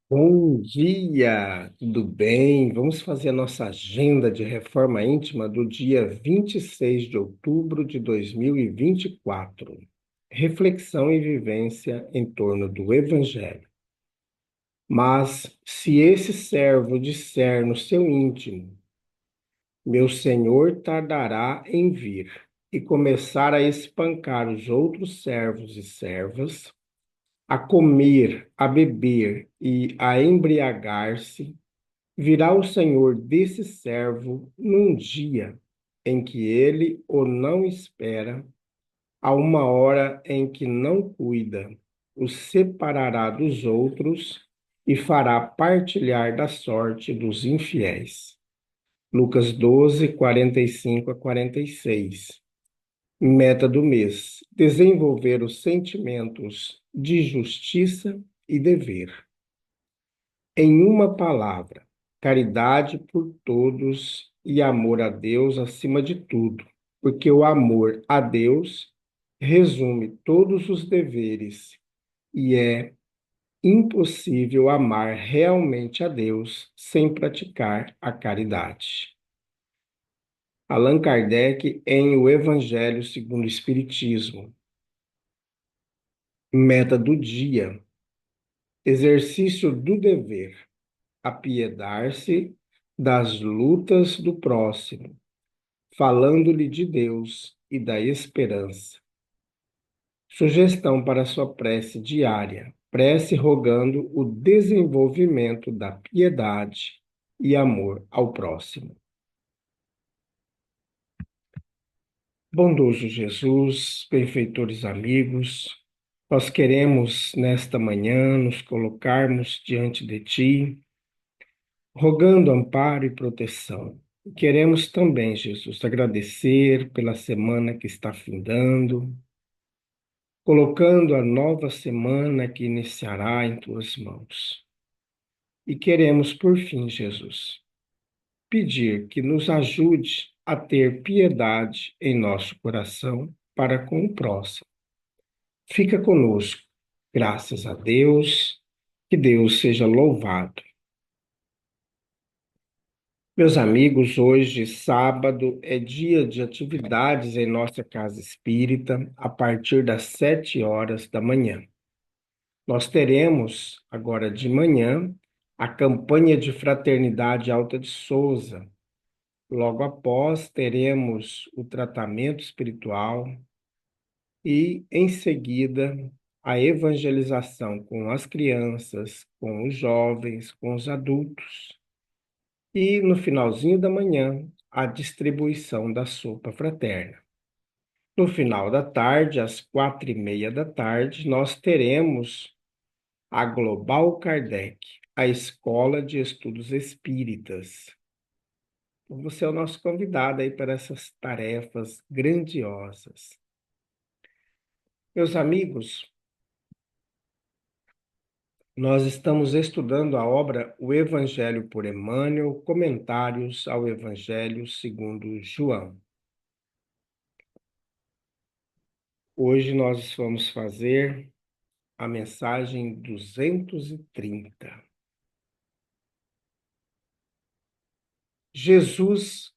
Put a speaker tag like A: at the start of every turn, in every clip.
A: Bom dia, tudo bem? Vamos fazer a nossa agenda de reforma íntima do dia 26 de outubro de 2024. Reflexão e vivência em torno do Evangelho. Mas se esse servo disser no seu íntimo, meu senhor tardará em vir, e começar a espancar os outros servos e servas, a comer, a beber e a embriagar-se, virá o senhor desse servo num dia em que ele o não espera, a uma hora em que não cuida, o separará dos outros e fará partilhar da sorte dos infiéis. Lucas 12, 45 a 46. Meta do mês: desenvolver os sentimentos de justiça e dever. Em uma palavra, caridade por todos e amor a Deus acima de tudo, porque o amor a Deus resume todos os deveres e é impossível amar realmente a Deus sem praticar a caridade. Allan Kardec em O Evangelho segundo o Espiritismo. Meta do dia: exercício do dever, apiedar-se das lutas do próximo, falando-lhe de Deus e da esperança. Sugestão para sua prece diária: prece rogando o desenvolvimento da piedade e amor ao próximo. Bondoso Jesus, benfeitores amigos, nós queremos nesta manhã nos colocarmos diante de Ti, rogando amparo e proteção. Queremos também, Jesus, agradecer pela semana que está findando, colocando a nova semana que iniciará em tuas mãos. E queremos, por fim, Jesus, pedir que nos ajude a ter piedade em nosso coração para com o próximo. Fica conosco, graças a Deus, que Deus seja louvado. Meus amigos, hoje, sábado, é dia de atividades em nossa casa espírita, a partir das 7 horas da manhã. Nós teremos, agora de manhã, a campanha de Fraternidade Alta de Souza. Logo após, teremos o tratamento espiritual e, em seguida, a evangelização com as crianças, com os jovens, com os adultos. E, no finalzinho da manhã, a distribuição da sopa fraterna. No final da tarde, às 4h30 da tarde, nós teremos a Global Kardec, a Escola de Estudos Espíritas. Você é o nosso convidado aí para essas tarefas grandiosas. Meus amigos, nós estamos estudando a obra O Evangelho por Emmanuel, Comentários ao Evangelho segundo João. Hoje nós vamos fazer a mensagem 230. Jesus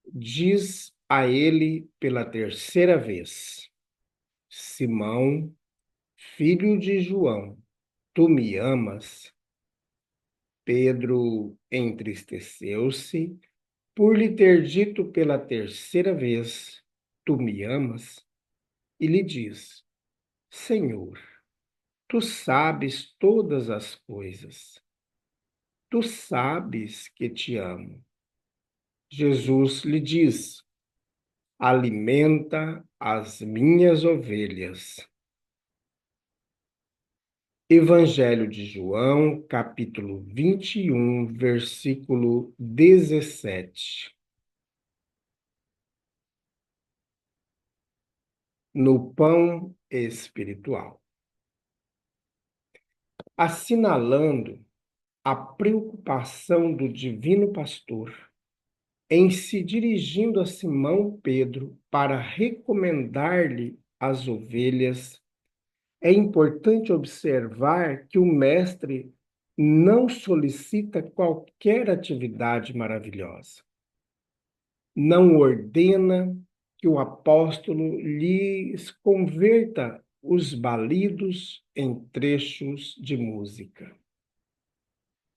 A: diz a ele pela terceira vez: Simão, filho de João, tu me amas? Pedro entristeceu-se por lhe ter dito pela terceira vez: Tu me amas? E lhe diz: Senhor, tu sabes todas as coisas. Tu sabes que te amo. Jesus lhe diz: Alimenta as minhas ovelhas. Evangelho de João, capítulo 21, versículo 17. No pão espiritual. Assinalando a preocupação do Divino Pastor em se dirigindo a Simão Pedro para recomendar-lhe as ovelhas, é importante observar que o Mestre não solicita qualquer atividade maravilhosa. Não ordena que o apóstolo lhes converta os balidos em trechos de música.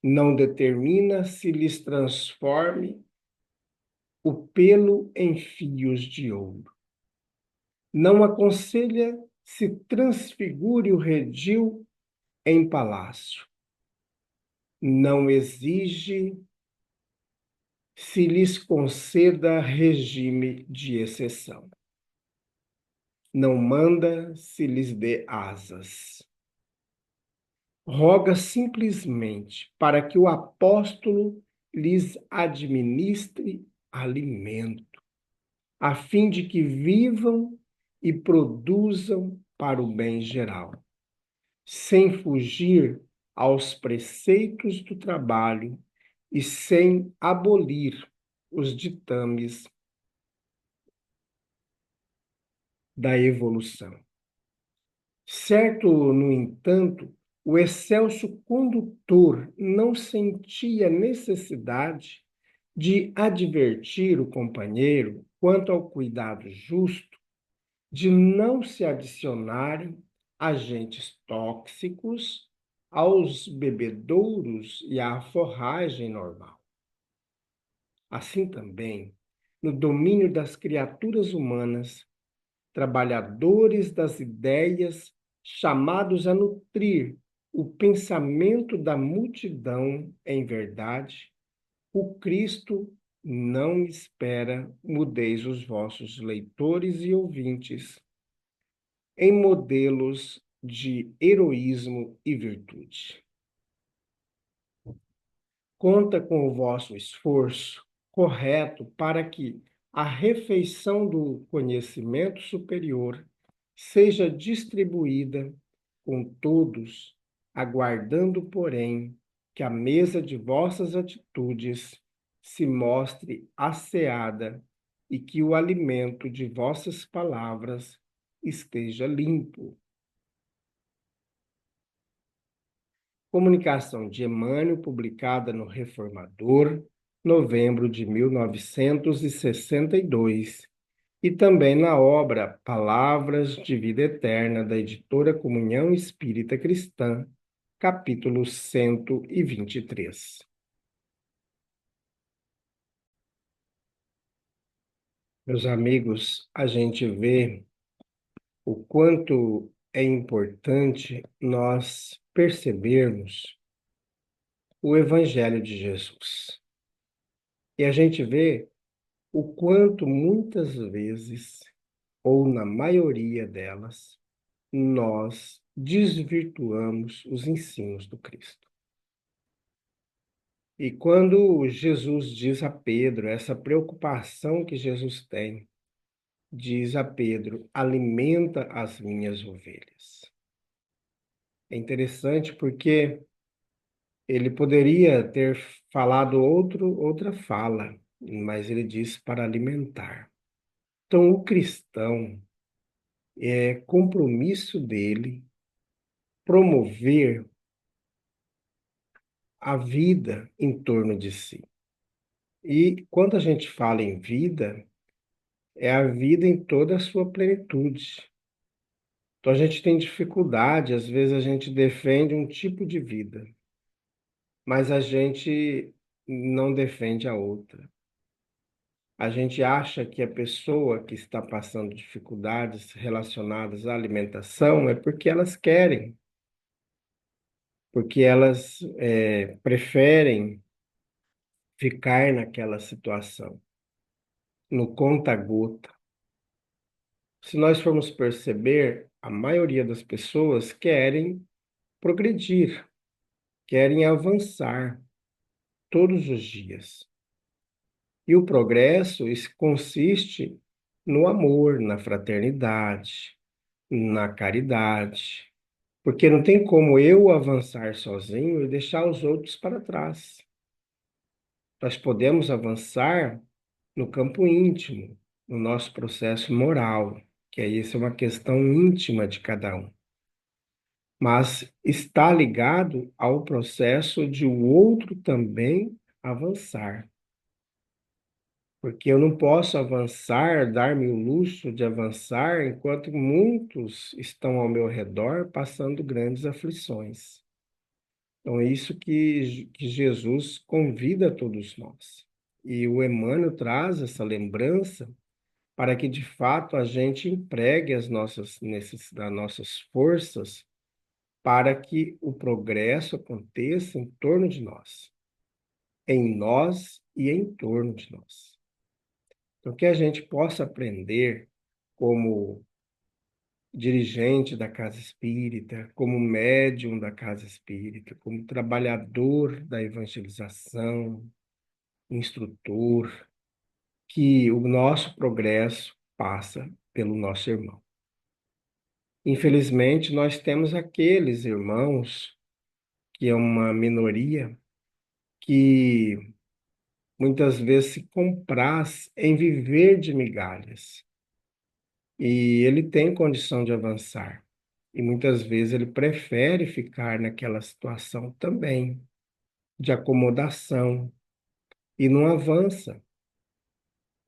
A: Não determina se lhes transforme o pelo em fios de ouro. Não aconselha se transfigure o redil em palácio. Não exige se lhes conceda regime de exceção. Não manda se lhes dê asas. Roga simplesmente para que o apóstolo lhes administre alimento, a fim de que vivam e produzam para o bem geral, sem fugir aos preceitos do trabalho e sem abolir os ditames da evolução. Certo, no entanto, o excelso condutor não sentia necessidade de advertir o companheiro quanto ao cuidado justo de não se adicionarem agentes tóxicos aos bebedouros e à forragem normal. Assim também, no domínio das criaturas humanas, trabalhadores das ideias, chamados a nutrir o pensamento da multidão em verdade, o Cristo não espera mudeis os vossos leitores e ouvintes em modelos de heroísmo e virtude. Conta com o vosso esforço correto para que a refeição do conhecimento superior seja distribuída com todos, aguardando, porém, que a mesa de vossas atitudes se mostre asseada e que o alimento de vossas palavras esteja limpo. Comunicação de Emmanuel, publicada no Reformador, novembro de 1962, e também na obra Palavras de Vida Eterna, da editora Comunhão Espírita Cristã, capítulo 123. Meus amigos, a gente vê o quanto é importante nós percebermos o Evangelho de Jesus. E a gente vê o quanto muitas vezes, ou na maioria delas, nós desvirtuamos os ensinos do Cristo. E quando Jesus diz a Pedro, essa preocupação que Jesus tem, diz a Pedro: alimenta as minhas ovelhas. É interessante porque ele poderia ter falado outra fala, mas ele diz para alimentar. Então, o cristão, é compromisso dele promover a vida em torno de si. E quando a gente fala em vida, é a vida em toda a sua plenitude. Então a gente tem dificuldade, às vezes a gente defende um tipo de vida, mas a gente não defende a outra. A gente acha que a pessoa que está passando dificuldades relacionadas à alimentação é porque elas querem, porque elas preferem ficar naquela situação, no conta-gota. Se nós formos perceber, a maioria das pessoas querem progredir, querem avançar todos os dias. E o progresso consiste no amor, na fraternidade, na caridade, porque não tem como eu avançar sozinho e deixar os outros para trás. Nós podemos avançar no campo íntimo, no nosso processo moral, que aí isso é uma questão íntima de cada um. mas está ligado ao processo de o outro também avançar. Porque eu não posso avançar, dar-me o luxo de avançar, enquanto muitos estão ao meu redor passando grandes aflições. Então, é isso que Jesus convida a todos nós. E o Emmanuel traz essa lembrança para que, de fato, a gente empregue as nossas forças para que o progresso aconteça em torno de nós, em nós e em torno de nós. Então, que a gente possa aprender como dirigente da casa espírita, como médium da casa espírita, como trabalhador da evangelização, instrutor, que o nosso progresso passa pelo nosso irmão. Infelizmente, nós temos aqueles irmãos, que é uma minoria, que muitas vezes se compraz em viver de migalhas. E ele tem condição de avançar. E muitas vezes ele prefere ficar naquela situação também, de acomodação, e não avança.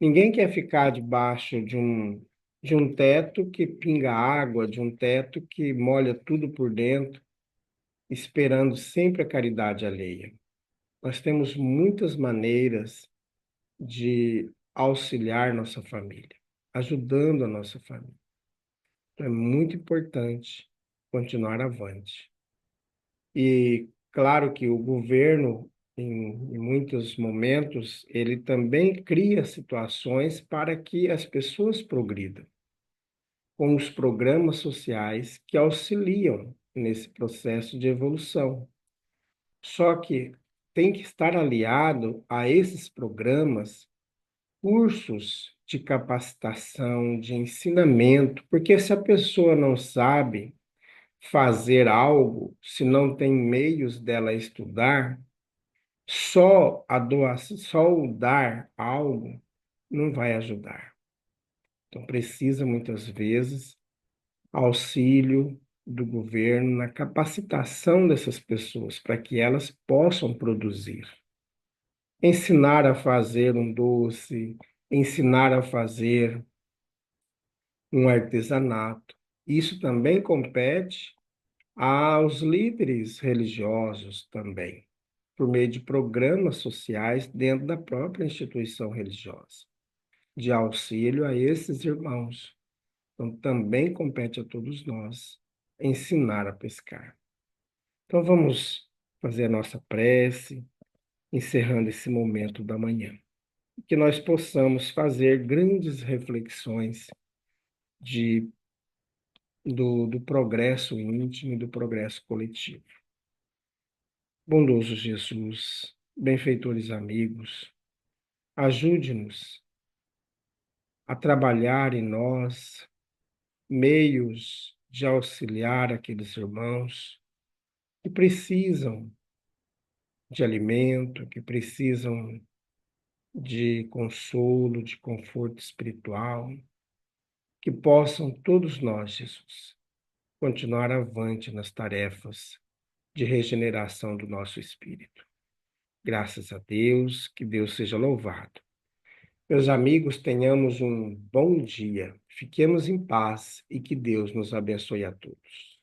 A: Ninguém quer ficar debaixo de um teto que pinga água, de um teto que molha tudo por dentro, esperando sempre a caridade alheia. Nós temos muitas maneiras de auxiliar nossa família, ajudando a nossa família. Então, é muito importante continuar avante. E claro que o governo, em muitos momentos, ele também cria situações para que as pessoas progridam, com os programas sociais que auxiliam nesse processo de evolução. Só que tem que estar aliado a esses programas cursos de capacitação, de ensinamento, porque se a pessoa não sabe fazer algo, se não tem meios dela estudar, só a doação, só o dar algo não vai ajudar. Então precisa muitas vezes auxílio do governo na capacitação dessas pessoas para que elas possam produzir. Ensinar a fazer um doce, ensinar a fazer um artesanato. Isso também compete aos líderes religiosos também, por meio de programas sociais dentro da própria instituição religiosa, de auxílio a esses irmãos. Então, também compete a todos nós ensinar a pescar. Então, vamos fazer a nossa prece, encerrando esse momento da manhã. Que nós possamos fazer grandes reflexões de, do progresso íntimo e do progresso coletivo. Bondoso Jesus, benfeitores amigos, ajude-nos a trabalhar em nós meios de auxiliar aqueles irmãos que precisam de alimento, que precisam de consolo, de conforto espiritual, que possam todos nós, Jesus, continuar avante nas tarefas de regeneração do nosso espírito. Graças a Deus, que Deus seja louvado. Meus amigos, tenhamos um bom dia, fiquemos em paz e que Deus nos abençoe a todos.